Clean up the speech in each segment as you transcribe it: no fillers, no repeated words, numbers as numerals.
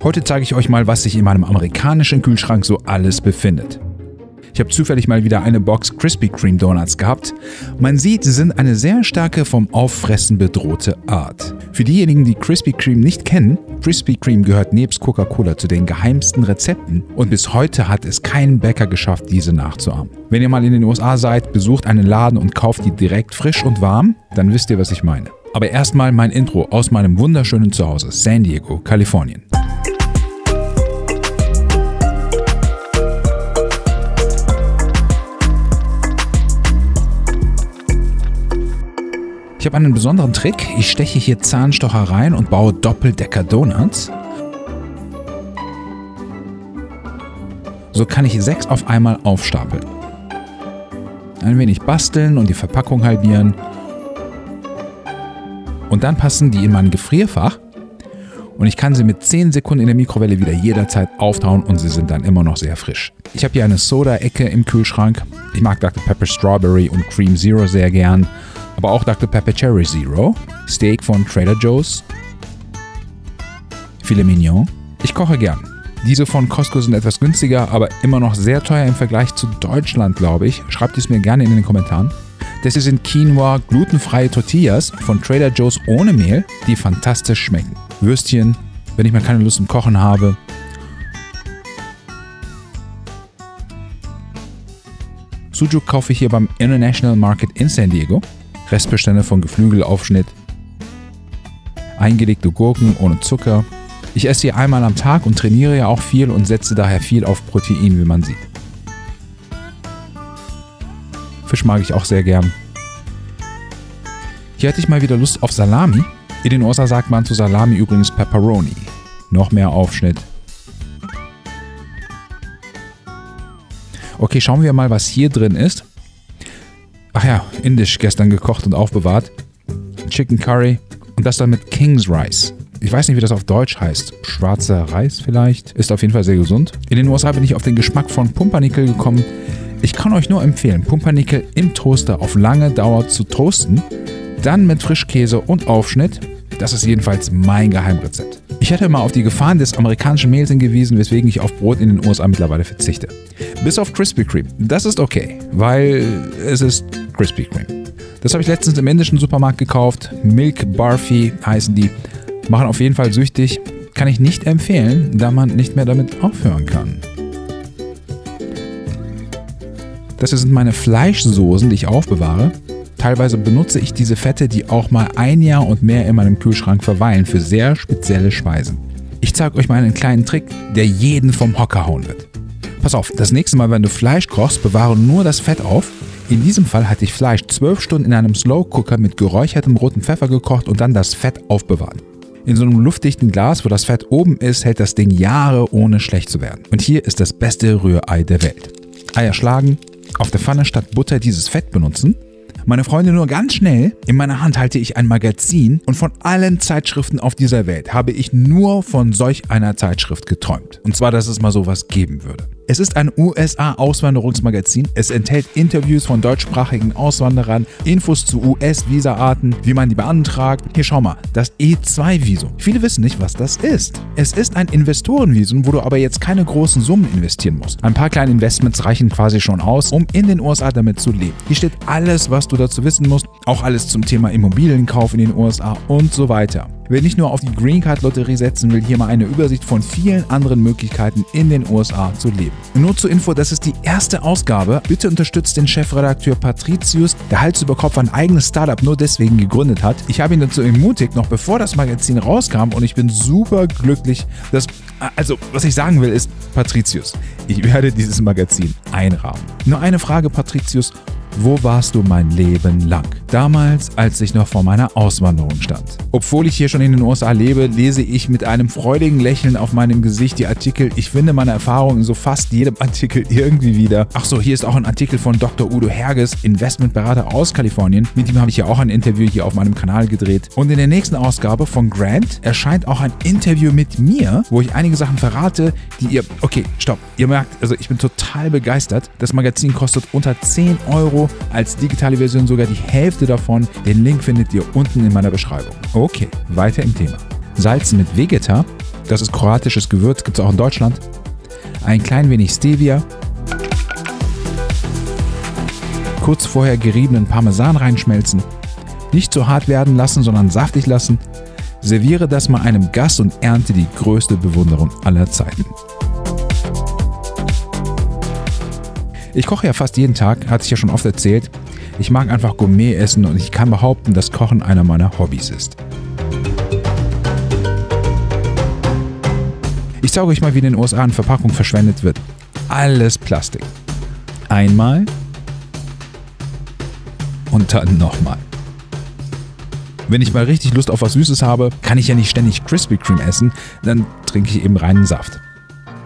Heute zeige ich euch mal, was sich in meinem amerikanischen Kühlschrank so alles befindet. Ich habe zufällig mal wieder eine Box Krispy Kreme Donuts gehabt. Man sieht, sie sind eine sehr starke vom Auffressen bedrohte Art. Für diejenigen, die Krispy Kreme nicht kennen, Krispy Kreme gehört nebst Coca-Cola zu den geheimsten Rezepten und bis heute hat es kein Bäcker geschafft, diese nachzuahmen. Wenn ihr mal in den USA seid, besucht einen Laden und kauft die direkt frisch und warm, dann wisst ihr, was ich meine. Aber erstmal mein Intro aus meinem wunderschönen Zuhause, San Diego, Kalifornien. Ich habe einen besonderen Trick. Ich steche hier Zahnstocher rein und baue Doppeldecker-Donuts. So kann ich 6 auf einmal aufstapeln. Ein wenig basteln und die Verpackung halbieren. Und dann passen die in mein Gefrierfach. Und ich kann sie mit 10 Sekunden in der Mikrowelle wieder jederzeit auftauen und sie sind dann immer noch sehr frisch. Ich habe hier eine Soda-Ecke im Kühlschrank. Ich mag Dr. Pepper Strawberry und Cream Zero sehr gern. Aber auch Dr. Pepper Cherry Zero, Steak von Trader Joe's, Filet Mignon. Ich koche gern. Diese von Costco sind etwas günstiger, aber immer noch sehr teuer im Vergleich zu Deutschland, glaube ich. Schreibt es mir gerne in den Kommentaren. Das hier sind Quinoa glutenfreie Tortillas von Trader Joe's ohne Mehl, die fantastisch schmecken. Würstchen, wenn ich mal keine Lust zum Kochen habe. Sujuk kaufe ich hier beim International Market in San Diego. Restbestände von Geflügelaufschnitt, eingelegte Gurken ohne Zucker. Ich esse hier einmal am Tag und trainiere ja auch viel und setze daher viel auf Protein, wie man sieht. Fisch mag ich auch sehr gern. Hier hatte ich mal wieder Lust auf Salami. In den USA sagt man zu Salami übrigens Pepperoni. Noch mehr Aufschnitt. Okay, schauen wir mal, was hier drin ist. Ach ja, indisch gestern gekocht und aufbewahrt. Chicken Curry und das dann mit King's Rice. Ich weiß nicht, wie das auf Deutsch heißt. Schwarzer Reis vielleicht. Ist auf jeden Fall sehr gesund. In den USA bin ich auf den Geschmack von Pumpernickel gekommen. Ich kann euch nur empfehlen, Pumpernickel im Toaster auf lange Dauer zu toasten. Dann mit Frischkäse und Aufschnitt. Das ist jedenfalls mein Geheimrezept. Ich hatte mal auf die Gefahren des amerikanischen Mehls hingewiesen, weswegen ich auf Brot in den USA mittlerweile verzichte. Bis auf Krispy Kreme. Das ist okay, weil es ist Krispy Kreme. Das habe ich letztens im indischen Supermarkt gekauft. Milk Barfi heißen die. Machen auf jeden Fall süchtig. Kann ich nicht empfehlen, da man nicht mehr damit aufhören kann. Das hier sind meine Fleischsoßen, die ich aufbewahre. Teilweise benutze ich diese Fette, die auch mal 1 Jahr und mehr in meinem Kühlschrank verweilen, für sehr spezielle Speisen. Ich zeige euch mal einen kleinen Trick, der jeden vom Hocker hauen wird. Pass auf, das nächste Mal, wenn du Fleisch kochst, bewahre nur das Fett auf. In diesem Fall hatte ich Fleisch 12 Stunden in einem Slow Cooker mit geräuchertem roten Pfeffer gekocht und dann das Fett aufbewahrt. In so einem luftdichten Glas, wo das Fett oben ist, hält das Ding Jahre ohne schlecht zu werden. Und hier ist das beste Rührei der Welt. Eier schlagen, auf der Pfanne statt Butter dieses Fett benutzen. Meine Freunde, nur ganz schnell, in meiner Hand halte ich ein Magazin und von allen Zeitschriften auf dieser Welt habe ich nur von solch einer Zeitschrift geträumt. Und zwar, dass es mal sowas geben würde. Es ist ein USA-Auswanderungsmagazin. Es enthält Interviews von deutschsprachigen Auswanderern, Infos zu US-Visa-Arten, wie man die beantragt. Hier schau mal, das E2-Visum. Viele wissen nicht, was das ist. Es ist ein Investorenvisum, wo du aber jetzt keine großen Summen investieren musst. Ein paar kleine Investments reichen quasi schon aus, um in den USA damit zu leben. Hier steht alles, was du dazu wissen musst, auch alles zum Thema Immobilienkauf in den USA und so weiter. Wer nicht nur auf die Green Card Lotterie setzen will, hier mal eine Übersicht von vielen anderen Möglichkeiten in den USA zu leben. Nur zur Info, das ist die erste Ausgabe. Bitte unterstützt den Chefredakteur Patricius, der Hals über Kopf ein eigenes Startup nur deswegen gegründet hat. Ich habe ihn dazu ermutigt, noch bevor das Magazin rauskam, und ich bin super glücklich, dass... Also, was ich sagen will ist, Patricius, ich werde dieses Magazin einrahmen. Nur eine Frage, Patricius. Wo warst du mein Leben lang? Damals, als ich noch vor meiner Auswanderung stand. Obwohl ich hier schon in den USA lebe, lese ich mit einem freudigen Lächeln auf meinem Gesicht die Artikel. Ich finde meine Erfahrungen in so fast jedem Artikel irgendwie wieder. Ach so, hier ist auch ein Artikel von Dr. Udo Herges, Investmentberater aus Kalifornien. Mit ihm habe ich ja auch ein Interview hier auf meinem Kanal gedreht. Und in der nächsten Ausgabe von Grant erscheint auch ein Interview mit mir, wo ich einige Sachen verrate, die ihr... Okay, stopp. Ihr merkt, also ich bin total begeistert. Das Magazin kostet unter 10 €. Als digitale Version sogar die Hälfte davon. Den Link findet ihr unten in meiner Beschreibung. Okay, weiter im Thema. Salzen mit Vegeta. Das ist kroatisches Gewürz, gibt es auch in Deutschland. Ein klein wenig Stevia. Kurz vorher geriebenen Parmesan reinschmelzen. Nicht zu hart werden lassen, sondern saftig lassen. Serviere das mal einem Gast und ernte die größte Bewunderung aller Zeiten. Ich koche ja fast jeden Tag, hatte ich ja schon oft erzählt. Ich mag einfach Gourmet essen und ich kann behaupten, dass Kochen einer meiner Hobbys ist. Ich zeige euch mal, wie in den USA eine Verpackung verschwendet wird. Alles Plastik. Einmal und dann nochmal. Wenn ich mal richtig Lust auf was Süßes habe, kann ich ja nicht ständig Krispy Kreme essen, dann trinke ich eben reinen Saft.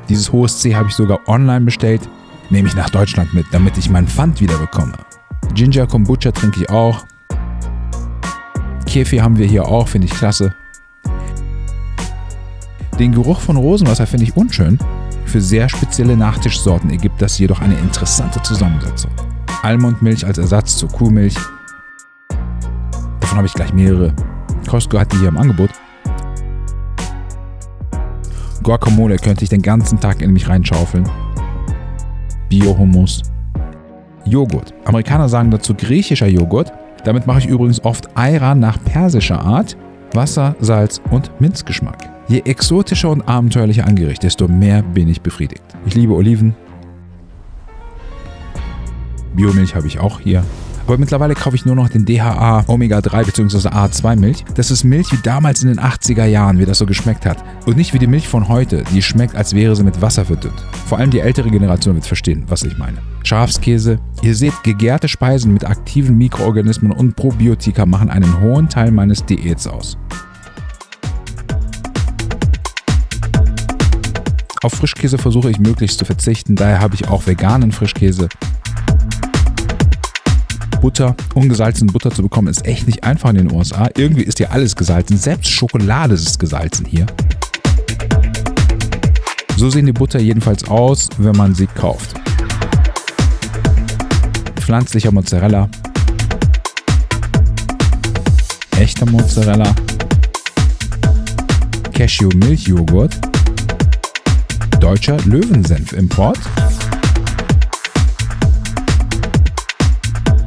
Dieses hohes C habe ich sogar online bestellt, nehme ich nach Deutschland mit, damit ich meinen Pfand wieder bekomme. Ginger Kombucha trinke ich auch. Kefir haben wir hier auch, finde ich klasse. Den Geruch von Rosenwasser finde ich unschön. Für sehr spezielle Nachtischsorten ergibt das jedoch eine interessante Zusammensetzung. Almondmilch als Ersatz zur Kuhmilch. Davon habe ich gleich mehrere. Costco hat die hier im Angebot. Guacamole könnte ich den ganzen Tag in mich reinschaufeln. Bio-Hummus. Joghurt. Amerikaner sagen dazu griechischer Joghurt. Damit mache ich übrigens oft Ayran nach persischer Art. Wasser, Salz und Minzgeschmack. Je exotischer und abenteuerlicher angerichtet, desto mehr bin ich befriedigt. Ich liebe Oliven. Biomilch habe ich auch hier. Aber mittlerweile kaufe ich nur noch den DHA Omega-3 bzw. A2 Milch. Das ist Milch wie damals in den 80er Jahren, wie das so geschmeckt hat. Und nicht wie die Milch von heute, die schmeckt, als wäre sie mit Wasser verdünnt. Vor allem die ältere Generation wird verstehen, was ich meine. Schafskäse. Ihr seht, gegärte Speisen mit aktiven Mikroorganismen und Probiotika machen einen hohen Teil meines Diäts aus. Auf Frischkäse versuche ich möglichst zu verzichten, daher habe ich auch veganen Frischkäse. Butter, ungesalzene Butter zu bekommen, ist echt nicht einfach in den USA. Irgendwie ist hier alles gesalzen, selbst Schokolade ist gesalzen hier. So sehen die Butter jedenfalls aus, wenn man sie kauft. Pflanzlicher Mozzarella. Echter Mozzarella. Cashew-Milchjoghurt. Deutscher Löwensenf-Import.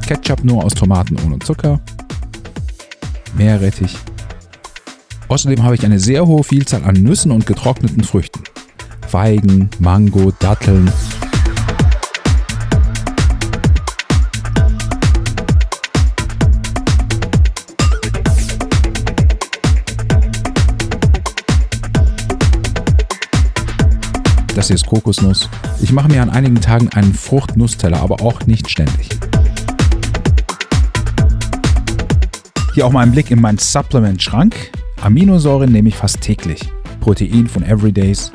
Ketchup nur aus Tomaten ohne Zucker. Meerrettich. Außerdem habe ich eine sehr hohe Vielzahl an Nüssen und getrockneten Früchten. Feigen, Mango, Datteln. Das hier ist Kokosnuss. Ich mache mir an einigen Tagen einen Frucht-Nussteller, aber auch nicht ständig. Hier auch mal ein Blick in meinen Supplement-Schrank. Aminosäuren nehme ich fast täglich. Protein von Everydays.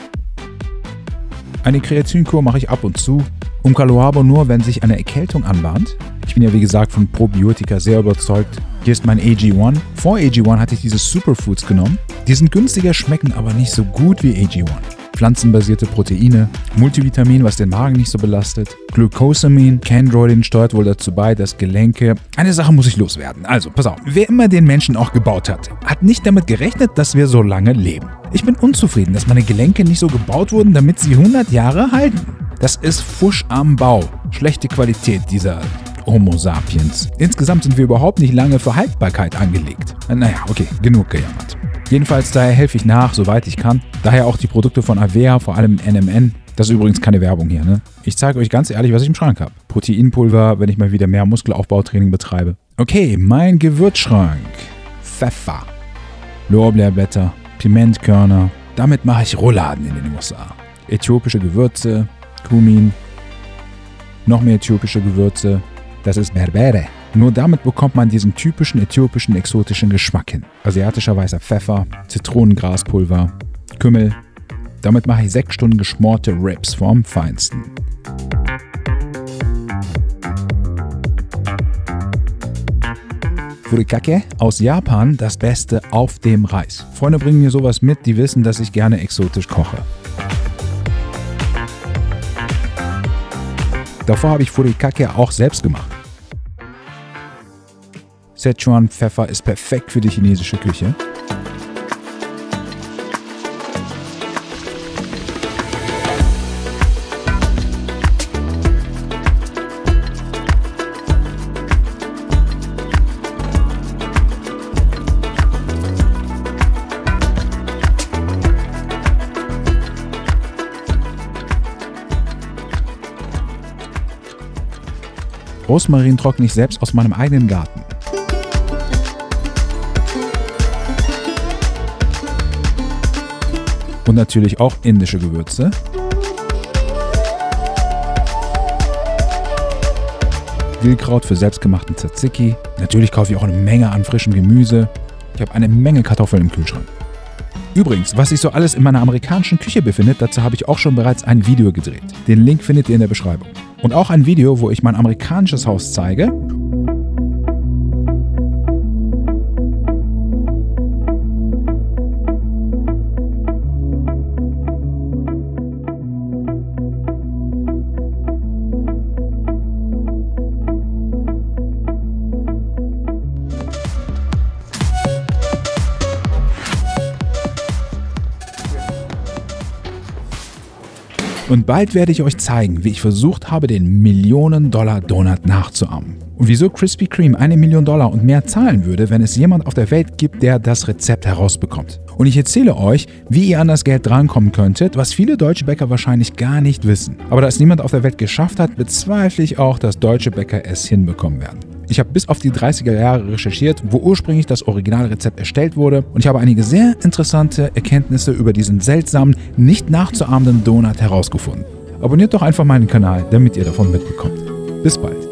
Eine Kreatinkur mache ich ab und zu. Umcaloabo nur, wenn sich eine Erkältung anbahnt. Ich bin ja wie gesagt von Probiotika sehr überzeugt. Hier ist mein AG1. Vor AG1 hatte ich diese Superfoods genommen. Die sind günstiger, schmecken aber nicht so gut wie AG1. Pflanzenbasierte Proteine, Multivitamin, was den Magen nicht so belastet, Glucosamine, Chondroitin steuert wohl dazu bei, dass Gelenke... Eine Sache muss ich loswerden. Also, pass auf. Wer immer den Menschen auch gebaut hat, hat nicht damit gerechnet, dass wir so lange leben. Ich bin unzufrieden, dass meine Gelenke nicht so gebaut wurden, damit sie 100 Jahre halten. Das ist Fusch am Bau. Schlechte Qualität dieser Homo sapiens. Insgesamt sind wir überhaupt nicht lange für Haltbarkeit angelegt. Naja, okay, genug gejammert. Jedenfalls daher helfe ich nach, soweit ich kann. Daher auch die Produkte von Avea, vor allem NMN. Das ist übrigens keine Werbung hier, ne? Ich zeige euch ganz ehrlich, was ich im Schrank habe. Proteinpulver, wenn ich mal wieder mehr Muskelaufbautraining betreibe. Okay, mein Gewürzschrank. Pfeffer, Lorbeerblätter, Pimentkörner. Damit mache ich Rouladen in den USA. Äthiopische Gewürze, Kumin, noch mehr äthiopische Gewürze. Das ist Berbere. Nur damit bekommt man diesen typischen äthiopischen exotischen Geschmack hin. Asiatischer weißer Pfeffer, Zitronengraspulver, Kümmel. Damit mache ich 6 Stunden geschmorte Ribs vom Feinsten. Furikake aus Japan, das Beste auf dem Reis. Freunde bringen mir sowas mit, die wissen, dass ich gerne exotisch koche. Davor habe ich Furikake auch selbst gemacht. Szechuan-Pfeffer ist perfekt für die chinesische Küche. Rosmarin trockne ich selbst aus meinem eigenen Garten. Und natürlich auch indische Gewürze. Dillkraut für selbstgemachten Tzatziki. Natürlich kaufe ich auch eine Menge an frischem Gemüse. Ich habe eine Menge Kartoffeln im Kühlschrank. Übrigens, was sich so alles in meiner amerikanischen Küche befindet, dazu habe ich auch schon bereits ein Video gedreht. Den Link findet ihr in der Beschreibung. Und auch ein Video, wo ich mein amerikanisches Haus zeige. Und bald werde ich euch zeigen, wie ich versucht habe, den Millionen-Dollar-Donut nachzuahmen. Und wieso Krispy Kreme $1 Million und mehr zahlen würde, wenn es jemand auf der Welt gibt, der das Rezept herausbekommt. Und ich erzähle euch, wie ihr an das Geld drankommen könntet, was viele deutsche Bäcker wahrscheinlich gar nicht wissen. Aber da es niemand auf der Welt geschafft hat, bezweifle ich auch, dass deutsche Bäcker es hinbekommen werden. Ich habe bis auf die 30er Jahre recherchiert, wo ursprünglich das Originalrezept erstellt wurde, und ich habe einige sehr interessante Erkenntnisse über diesen seltsamen, nicht nachzuahmenden Donut herausgefunden. Abonniert doch einfach meinen Kanal, damit ihr davon mitbekommt. Bis bald.